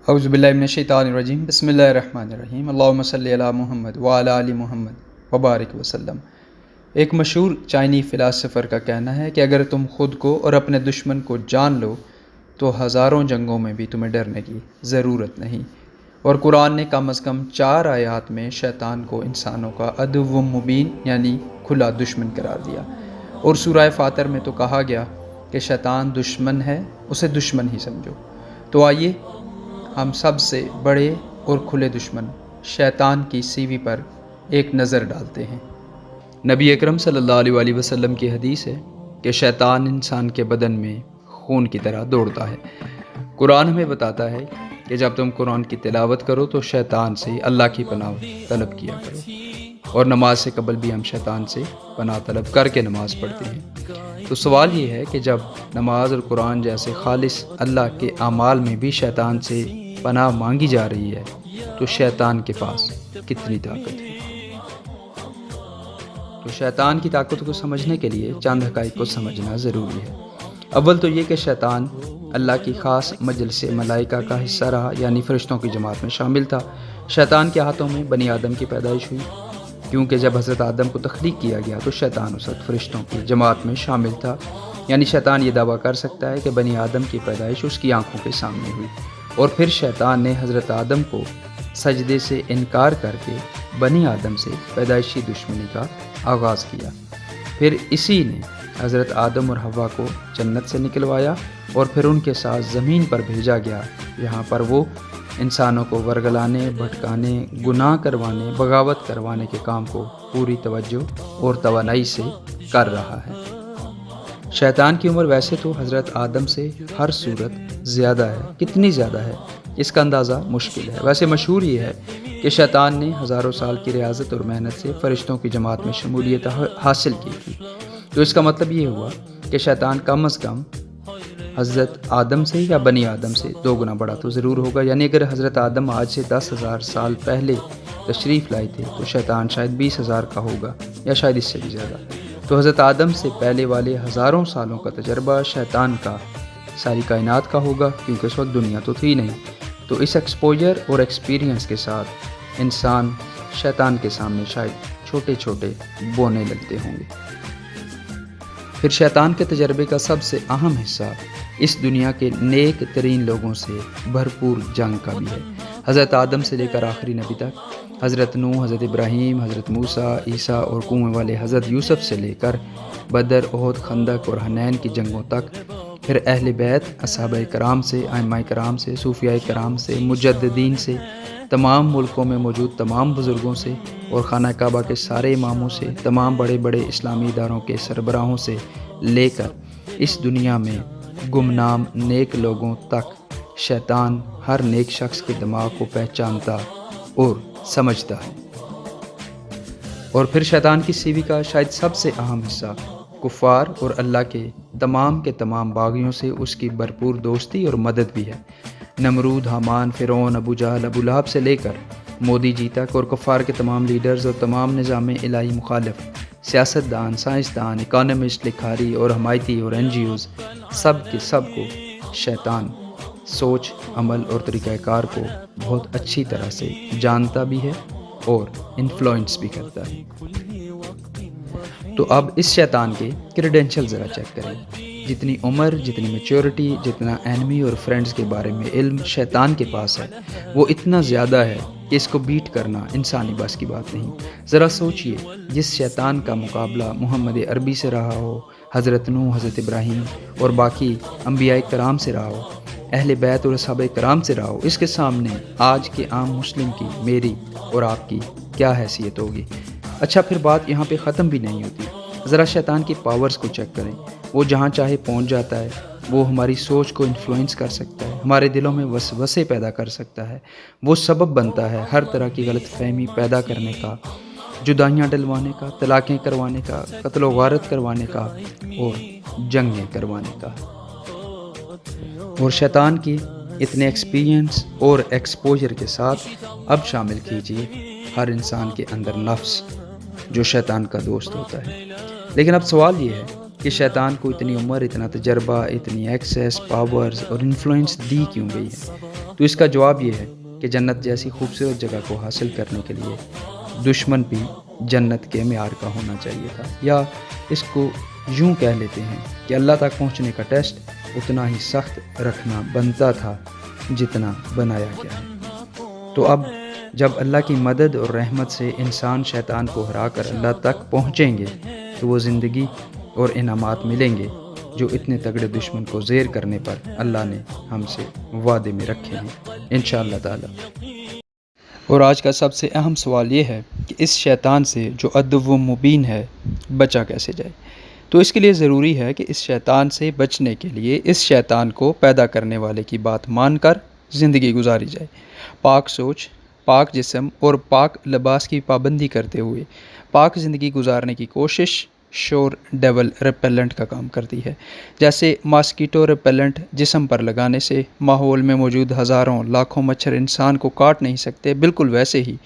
اعوذ باللہ من الشیطان الرجیم بسم اللہ الرحمن الرحیم اللہم صلی علی محمد وعلی آل محمد وبارک وسلم۔ ایک مشہور چائنی فلاسفر کا کہنا ہے کہ اگر تم خود کو اور اپنے دشمن کو جان لو تو ہزاروں جنگوں میں بھی تمہیں ڈرنے کی ضرورت نہیں۔ اور قرآن نے کم از کم 4 آیات میں شیطان کو انسانوں کا عدو مبین یعنی کھلا دشمن قرار دیا۔ اور سورہ فاطر میں تو کہا گیا کہ شیطان دشمن ہے، اسے دشمن ہی سمجھو۔ تو آئیے ہم سب سے بڑے اور کھلے دشمن شیطان کی سیوی پر ایک نظر ڈالتے ہیں۔ نبی اکرم صلی اللہ علیہ وآلہ وسلم کی حدیث ہے کہ شیطان انسان کے بدن میں خون کی طرح دوڑتا ہے۔ قرآن ہمیں بتاتا ہے کہ جب تم قرآن کی تلاوت کرو تو شیطان سے اللہ کی پناہ طلب کیا کرو، اور نماز سے قبل بھی ہم شیطان سے پناہ طلب کر کے نماز پڑھتے ہیں۔ تو سوال یہ ہے کہ جب نماز اور قرآن جیسے خالص اللہ کے اعمال میں بھی شیطان سے پناہ مانگی جا رہی ہے تو شیطان کے پاس کتنی طاقت ہے؟ تو شیطان کی طاقت کو سمجھنے کے لیے چند حقائق کو سمجھنا ضروری ہے۔ اول تو یہ کہ شیطان اللہ کی خاص مجلس ملائکہ کا حصہ رہا، یعنی فرشتوں کی جماعت میں شامل تھا۔ شیطان کے ہاتھوں میں بنی آدم کی پیدائش ہوئی، کیونکہ جب حضرت آدم کو تخلیق کیا گیا تو شیطان اس وقت فرشتوں کی جماعت میں شامل تھا، یعنی شیطان یہ دعویٰ کر سکتا ہے کہ بنی آدم کی پیدائش اس کی آنکھوں کے سامنے ہوئی۔ اور پھر شیطان نے حضرت آدم کو سجدے سے انکار کر کے بنی آدم سے پیدائشی دشمنی کا آغاز کیا۔ پھر اسی نے حضرت آدم اور حوا کو جنت سے نکلوایا اور پھر ان کے ساتھ زمین پر بھیجا گیا، یہاں پر وہ انسانوں کو ورگلانے، بھٹکانے، گناہ کروانے، بغاوت کروانے کے کام کو پوری توجہ اور توانائی سے کر رہا ہے۔ شیطان کی عمر ویسے تو حضرت آدم سے ہر صورت زیادہ ہے، کتنی زیادہ ہے اس کا اندازہ مشکل ہے۔ ویسے مشہور یہ ہے کہ شیطان نے ہزاروں سال کی ریاضت اور محنت سے فرشتوں کی جماعت میں شمولیت حاصل کی تھی۔ تو اس کا مطلب یہ ہوا کہ شیطان کم از کم حضرت آدم سے یا بنی آدم سے 2 گنا بڑا تو ضرور ہوگا، یعنی اگر حضرت آدم آج سے 10,000 سال پہلے تشریف لائے تھے تو شیطان شاید 20,000 کا ہوگا یا شاید اس سے بھی زیادہ۔ تو حضرت آدم سے پہلے والے ہزاروں سالوں کا تجربہ شیطان کا ساری کائنات کا ہوگا، کیونکہ اس وقت دنیا تو تھی نہیں۔ تو اس ایکسپوجر اور ایکسپیرینس کے ساتھ انسان شیطان کے سامنے شاید چھوٹے چھوٹے بونے لگتے ہوں گے۔ پھر شیطان کے تجربے کا سب سے اہم حصہ اس دنیا کے نیک ترین لوگوں سے بھرپور جنگ کا بھی ہے۔ حضرت آدم سے لے کر آخری نبی تک، حضرت نوح، حضرت ابراہیم، حضرت موسیٰ، عیسیٰ اور کنویں والے حضرت یوسف سے لے کر بدر، احد، خندق اور حنین کی جنگوں تک، پھر اہل بیت، اصحابہ کرام سے، ائمہ کرام سے، صوفیاء کرام سے، مجددین سے، تمام ملکوں میں موجود تمام بزرگوں سے اور خانہ کعبہ کے سارے اماموں سے، تمام بڑے بڑے اسلامی اداروں کے سربراہوں سے لے کر اس دنیا میں گمنام نیک لوگوں تک، شیطان ہر نیک شخص کے دماغ کو پہچانتا اور سمجھتا ہے۔ اور پھر شیطان کی سیوی کا شاید سب سے اہم حصہ کفار اور اللہ کے تمام باغیوں سے اس کی بھرپور دوستی اور مدد بھی ہے۔ نمرود، حامان، فرعون، ابو جہل، ابو لہب سے لے کر مودی جی تک، اور کفار کے تمام لیڈرز اور تمام نظام الہی مخالف سیاستدان، سائنسدان، اکانومسٹ، لکھاری اور حمایتی اور NGOs، سب کے سب کو شیطان سوچ، عمل اور طریقہ کار کو بہت اچھی طرح سے جانتا بھی ہے اور انفلوئنس بھی کرتا ہے۔ تو اب اس شیطان کے کریڈینشل ذرا چیک کریں۔ جتنی عمر، جتنی میچورٹی، جتنا اینمی اور فرینڈز کے بارے میں علم شیطان کے پاس ہے، وہ اتنا زیادہ ہے کہ اس کو بیٹ کرنا انسانی بس کی بات نہیں۔ ذرا سوچئے، جس شیطان کا مقابلہ محمد عربی سے رہا ہو، حضرت نوح، حضرت ابراہیم اور باقی انبیاء کرام سے رہا ہو، اہل بیت اور صحابہ کرام سے رہا ہو، اس کے سامنے آج کے عام مسلم کی، میری اور آپ کی کیا حیثیت ہوگی؟ اچھا، پھر بات یہاں پہ ختم بھی نہیں ہوتی۔ ذرا شیطان کی پاورز کو چیک کریں۔ وہ جہاں چاہے پہنچ جاتا ہے، وہ ہماری سوچ کو انفلوئنس کر سکتا ہے، ہمارے دلوں میں وسوسے پیدا کر سکتا ہے، وہ سبب بنتا ہے ہر طرح کی غلط فہمی پیدا کرنے کا، جدائیاں ڈلوانے کا، طلاقیں کروانے کا، قتل و غارت کروانے کا اور جنگیں کروانے کا۔ اور شیطان کی اتنے ایکسپیرینس اور ایکسپوجر کے ساتھ اب شامل کیجیے ہر انسان کے اندر نفس، جو شیطان کا دوست ہوتا ہے۔ لیکن اب سوال یہ ہے کہ شیطان کو اتنی عمر، اتنا تجربہ، اتنی ایکسیس، پاورز اور انفلوئنس دی کیوں گئی ہے؟ تو اس کا جواب یہ ہے کہ جنت جیسی خوبصورت جگہ کو حاصل کرنے کے لیے دشمن بھی جنت کے معیار کا ہونا چاہیے تھا، یا اس کو یوں کہہ لیتے ہیں کہ اللہ تک پہنچنے کا ٹیسٹ اتنا ہی سخت رکھنا بنتا تھا جتنا بنایا گیا ہے۔ تو اب جب اللہ کی مدد اور رحمت سے انسان شیطان کو ہرا کر اللہ تک پہنچیں گے تو وہ زندگی اور انعامات ملیں گے جو اتنے تگڑے دشمن کو زیر کرنے پر اللہ نے ہم سے وعدے میں رکھے ہیں انشاءاللہ تعالی۔ اور آج کا سب سے اہم سوال یہ ہے کہ اس شیطان سے جو عدو مبین ہے بچا کیسے جائے؟ تو اس کے لیے ضروری ہے کہ اس شیطان سے بچنے کے لیے اس شیطان کو پیدا کرنے والے کی بات مان کر زندگی گزاری جائے، پاک سوچ، پاک جسم اور پاک لباس کی پابندی کرتے ہوئے پاک زندگی گزارنے کی کوشش شور ڈیول ریپیلنٹ کا کام کرتی ہے۔ جیسے ماسکیٹو ریپیلنٹ جسم پر لگانے سے ماحول میں موجود ہزاروں لاکھوں مچھر انسان کو کاٹ نہیں سکتے، بالکل ویسے ہی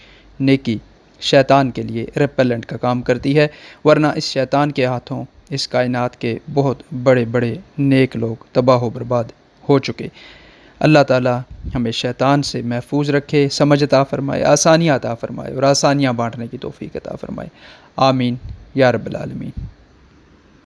نیکی شیطان کے لیے ریپیلنٹ کا کام کرتی ہے، ورنہ اس شیطان کے ہاتھوں اس کائنات کے بہت بڑے بڑے نیک لوگ تباہ و برباد ہو چکے۔ اللہ تعالی ہمیں شیطان سے محفوظ رکھے، سمجھ عطا فرمائے، آسانیاں عطا فرمائے اور آسانیاں بانٹنے کی توفیق عطا فرمائے، آمین یا رب العالمین۔